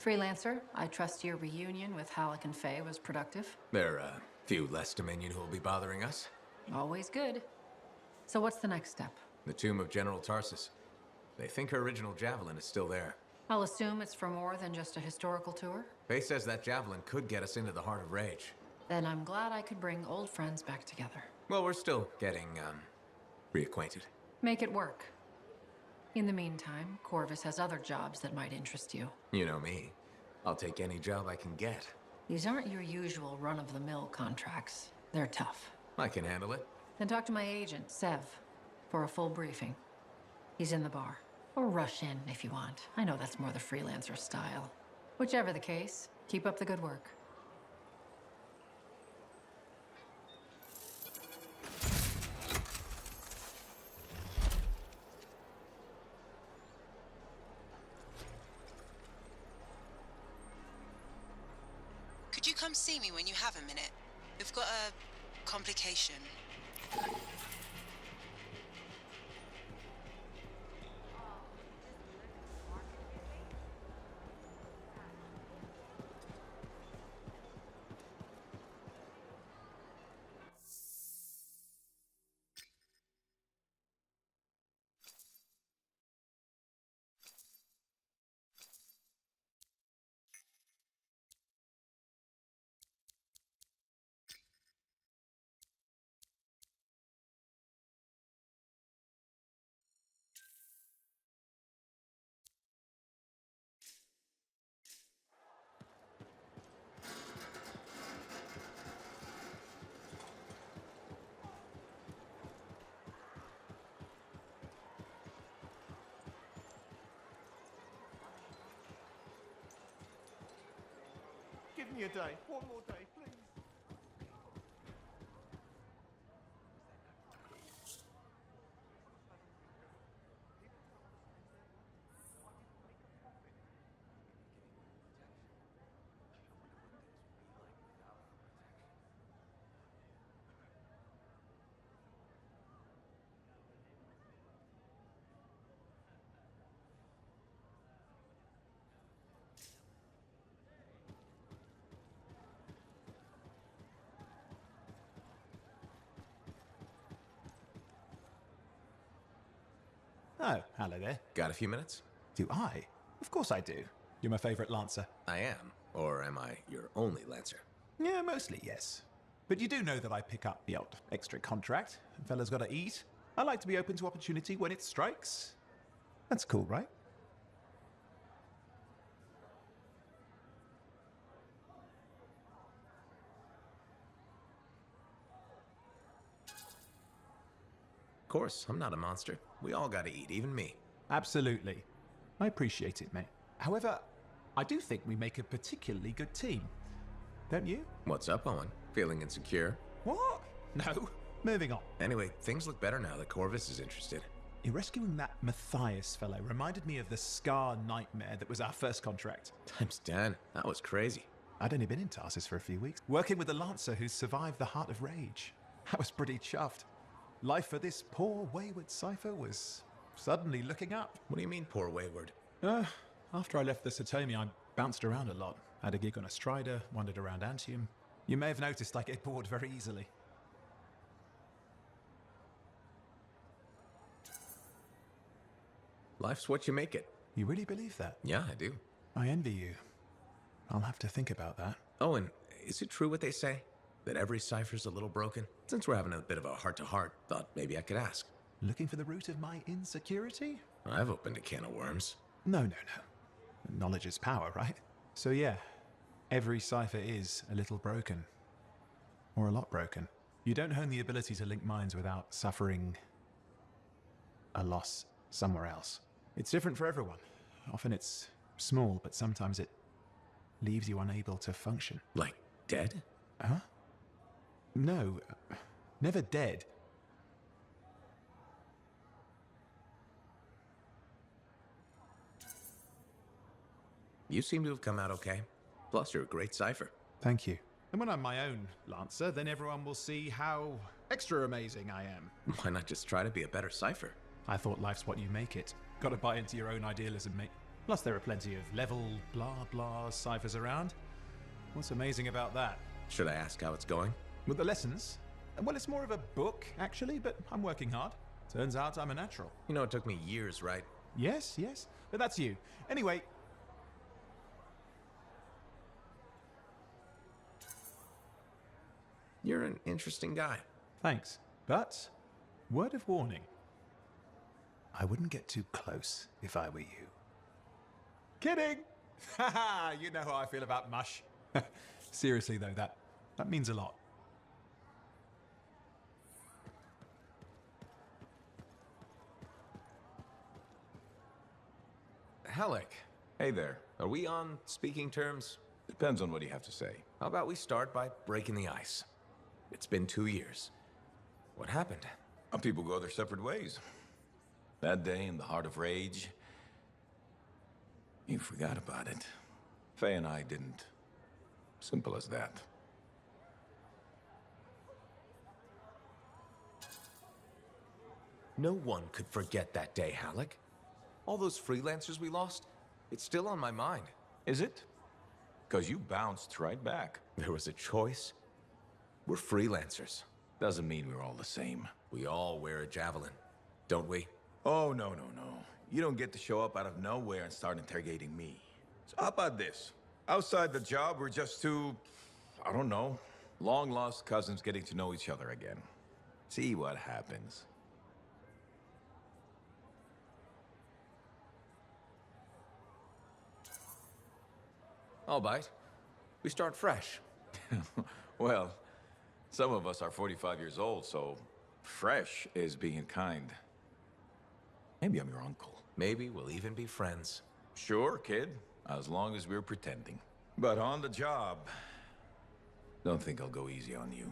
Freelancer, I trust your reunion with Halleck and Faye was productive. There are a few less Dominion who will be bothering us. Always good. So what's the next step? The tomb of General Tarsus. They think her original javelin is still there. I'll assume it's for more than just a historical tour. Faye says that javelin could get us into the heart of Rage. Then I'm glad I could bring old friends back together. Well, we're still getting, reacquainted. Make it work. In the meantime, Corvus has other jobs that might interest you. You know me. I'll take any job I can get. These aren't your usual run-of-the-mill contracts. They're tough. I can handle it. Then talk to my agent, Sev, for a full briefing. He's in the bar. Or rush in if you want. I know that's more the freelancer style. Whichever the case, keep up the good work. Could you come see me when you have a minute? We've got a complication. Give me a day. One more day, please. Oh, hello there. Got a few minutes? Do I? Of course I do. You're my favorite Lancer. I am. Or am I your only Lancer? Yeah, mostly, yes. But you do know that I pick up the odd extra contract. Fella's gotta eat. I like to be open to opportunity when it strikes. That's cool, right? Of course, I'm not a monster. We all gotta eat, even me. Absolutely. I appreciate it, mate. However, I do think we make a particularly good team. Don't you? What's up, Owen? Feeling insecure? What? No. Moving on. Anyway, things look better now that Corvus is interested. You rescuing that Matthias fellow reminded me of the Scar nightmare that was our first contract. Times 10. That was crazy. I'd only been in Tarsus for a few weeks, working with a Lancer who survived the Heart of Rage. I was pretty chuffed. Life for this poor, wayward cipher was suddenly looking up. What do you mean, poor wayward? After I left the Satomi, I bounced around a lot. Had a gig on a Strider, wandered around Anthem. You may have noticed I get bored very easily. Life's what you make it. You really believe that? Yeah, I do. I envy you. I'll have to think about that. Oh, and is it true what they say? That every cipher's a little broken? Since we're having a bit of a heart-to-heart, thought maybe I could ask. Looking for the root of my insecurity? I've opened a can of worms. No. Knowledge is power, right? So yeah, every cipher is a little broken. Or a lot broken. You don't hone the ability to link minds without suffering a loss somewhere else. It's different for everyone. Often it's small, but sometimes it leaves you unable to function. Like dead? Huh? No, never dead. You seem to have come out okay. Plus, you're a great cipher. Thank you. And when I'm my own Lancer, then everyone will see how extra amazing I am. Why not just try to be a better cipher? I thought life's what you make it. Gotta buy into your own idealism, mate. Plus, there are plenty of level blah blah ciphers around. What's amazing about that? Should I ask how it's going? With the lessons? Well, it's more of a book, actually, but I'm working hard. Turns out I'm a natural. You know, it took me years, right? Yes, but that's you. Anyway. You're an interesting guy. Thanks. But, word of warning. I wouldn't get too close if I were you. Kidding! Haha, you know how I feel about mush. Seriously though, that means a lot. Halleck. Hey there. Are we on speaking terms? Depends on what you have to say. How about we start by breaking the ice? It's been 2 years. What happened? Some people go their separate ways. That day in the heart of rage, you forgot about it. Faye and I didn't. Simple as that. No one could forget that day, Halleck. All those freelancers we lost, it's still on my mind. Is it? Because you bounced right back. There was a choice. We're freelancers. Doesn't mean we're all the same. We all wear a javelin, don't we? Oh, no. You don't get to show up out of nowhere and start interrogating me. So how about this? Outside the job, we're just two, I don't know, long-lost cousins getting to know each other again. See what happens. I'll bite. We start fresh. Well, some of us are 45 years old, so fresh is being kind. Maybe I'm your uncle. Maybe we'll even be friends. Sure, kid, as long as we're pretending. But on the job, don't think I'll go easy on you.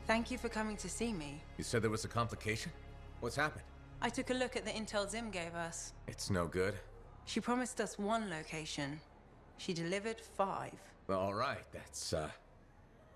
Thank you for coming to see me. You said there was a complication? What's happened? I took a look at the intel Zim gave us. It's no good. She promised us 1 location. She delivered 5. All right, that's,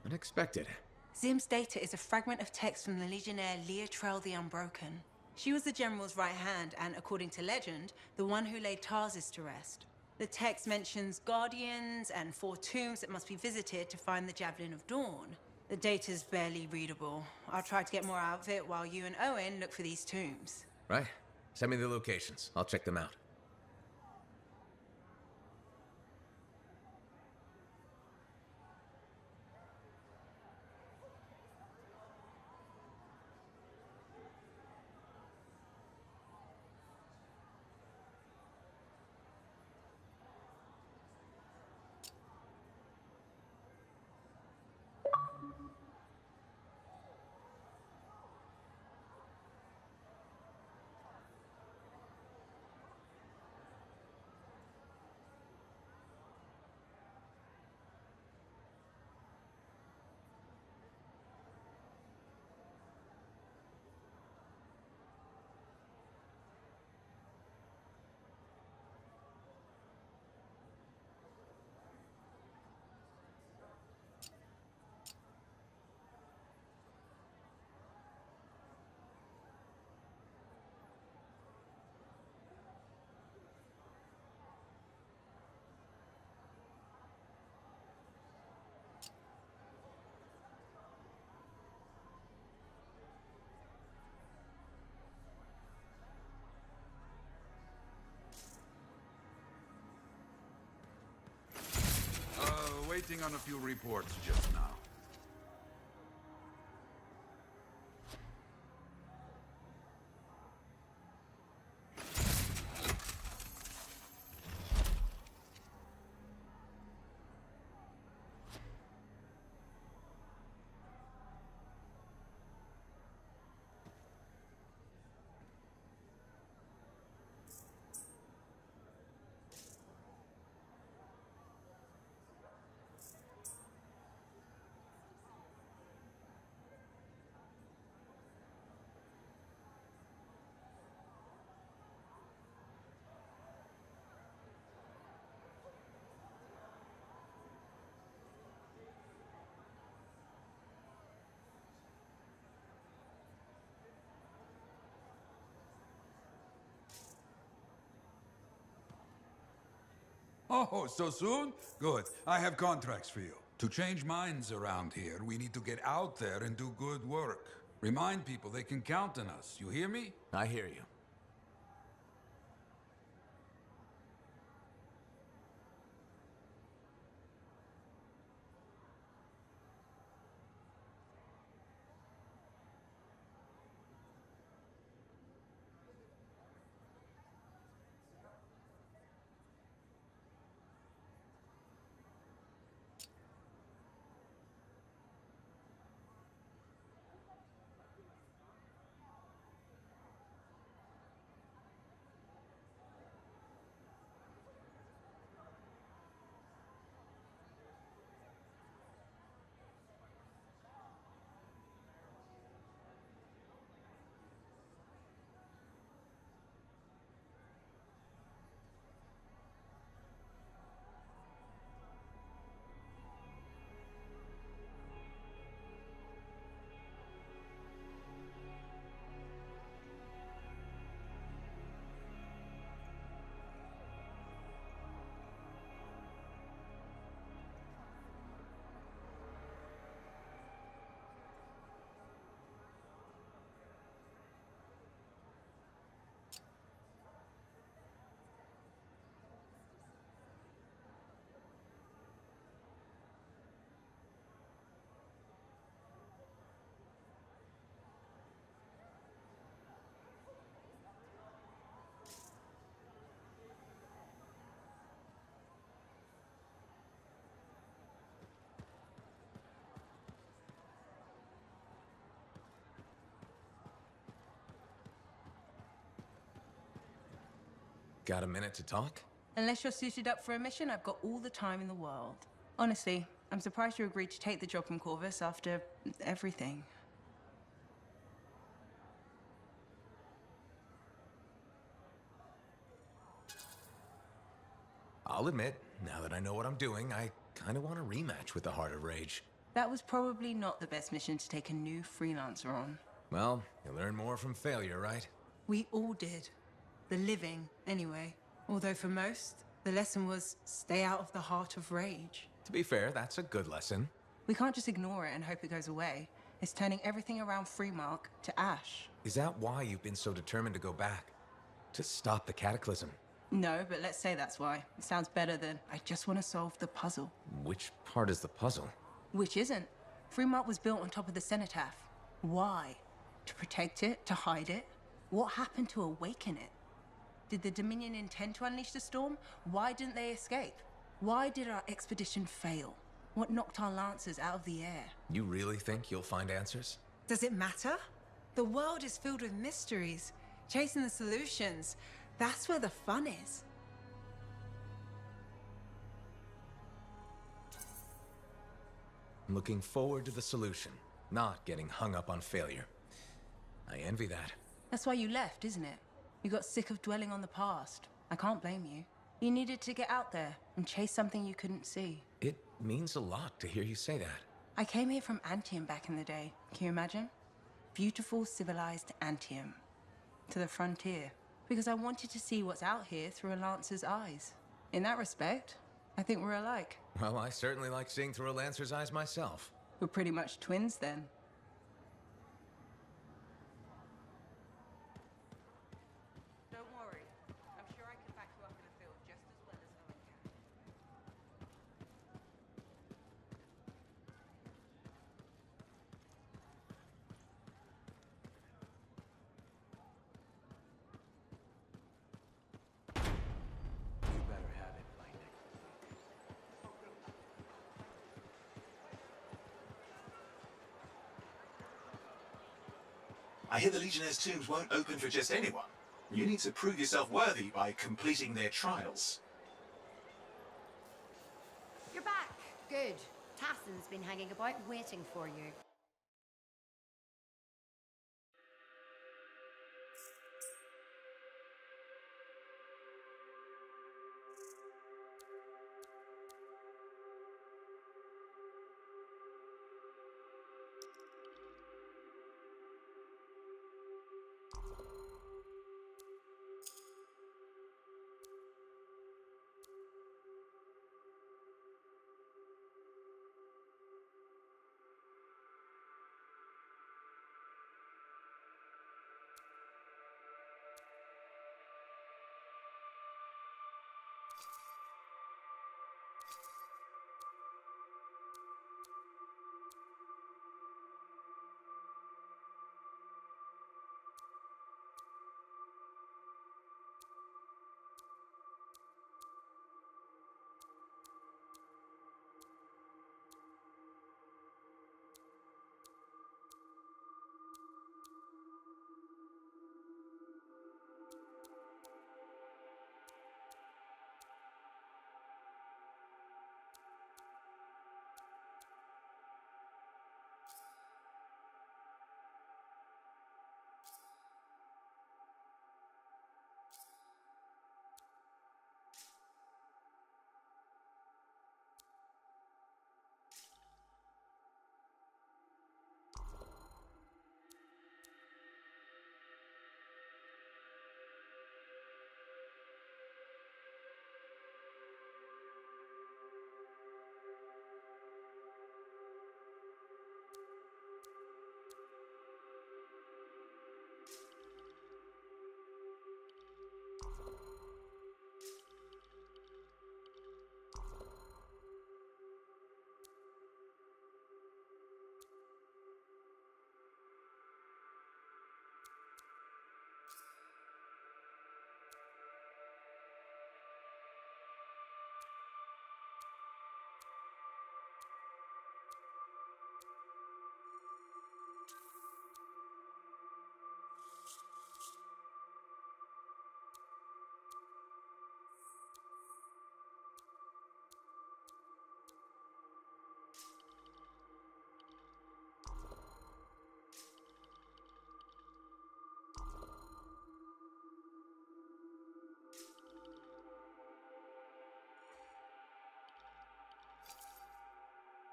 unexpected. Zim's data is a fragment of text from the Legionnaire Leotrel the Unbroken. She was the General's right hand and, according to legend, the one who laid Tarsus to rest. The text mentions guardians and 4 tombs that must be visited to find the Javelin of Dawn. The data's barely readable. I'll try to get more out of it while you and Owen look for these tombs. Right. Send me the locations. I'll check them out. Waiting on a few reports just now. Oh, so soon? Good. I have contracts for you. To change minds around here, we need to get out there and do good work. Remind people they can count on us. You hear me? I hear you. Got a minute to talk? Unless you're suited up for a mission, I've got all the time in the world. Honestly, I'm surprised you agreed to take the job from Corvus after everything. I'll admit, now that I know what I'm doing, I kind of want a rematch with the Heart of Rage. That was probably not the best mission to take a new freelancer on. Well, you learn more from failure, right? We all did. The living, anyway. Although for most, the lesson was stay out of the Heart of Rage. To be fair, that's a good lesson. We can't just ignore it and hope it goes away. It's turning everything around Freemark to ash. Is that why you've been so determined to go back? To stop the cataclysm? No, but let's say that's why. It sounds better than I just want to solve the puzzle. Which part is the puzzle? Which isn't. Freemark was built on top of the cenotaph. Why? To protect it? To hide it? What happened to awaken it? Did the Dominion intend to unleash the storm? Why didn't they escape? Why did our expedition fail? What knocked our lancers out of the air? You really think you'll find answers? Does it matter? The world is filled with mysteries. Chasing the solutions, that's where the fun is. I'm looking forward to the solution, not getting hung up on failure. I envy that. That's why you left, isn't it? You got sick of dwelling on the past. I can't blame you. You needed to get out there and chase something you couldn't see. It means a lot to hear you say that. I came here from Anthem back in the day. Can you imagine? Beautiful, civilized Anthem. To the frontier. Because I wanted to see what's out here through a Lancer's eyes. In that respect, I think we're alike. Well, I certainly like seeing through a Lancer's eyes myself. We're pretty much twins then. Don't worry. I'm sure I can back you up in the field just as well as Owen can. You better have it by next. I hear the Legionnaires' tombs won't open for just anyone. You need to prove yourself worthy by completing their trials. You're back. Good. Tassin's been hanging about waiting for you.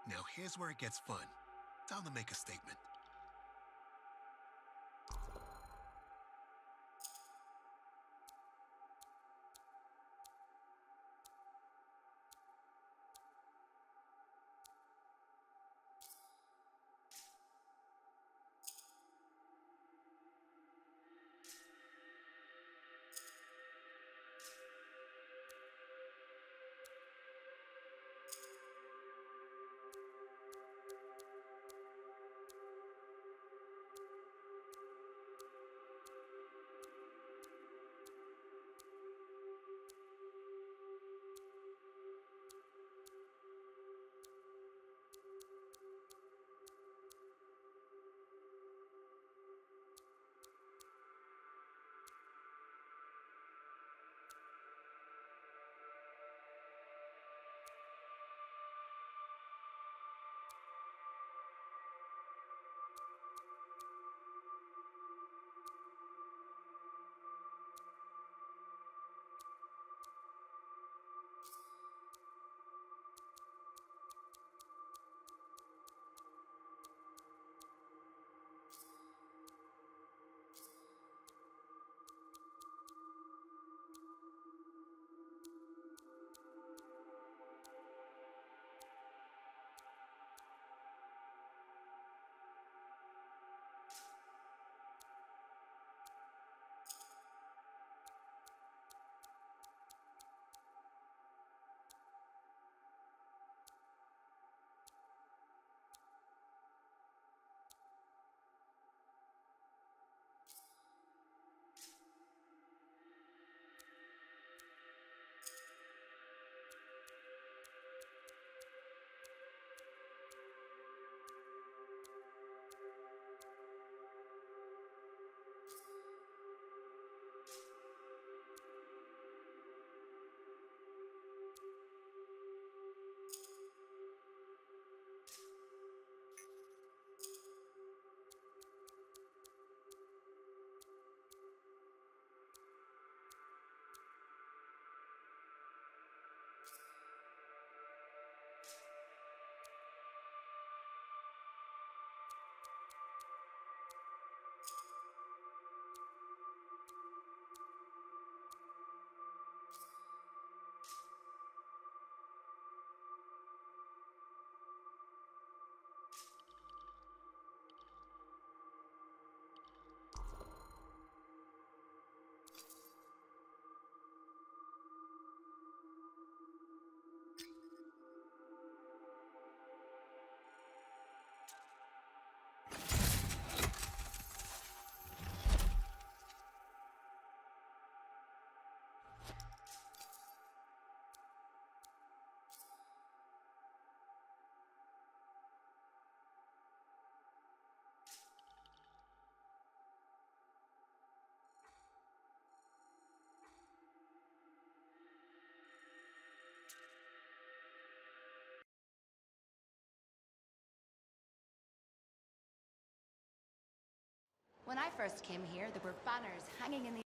Now here's where it gets fun. Time to make a statement. When I first came here, there were banners hanging in the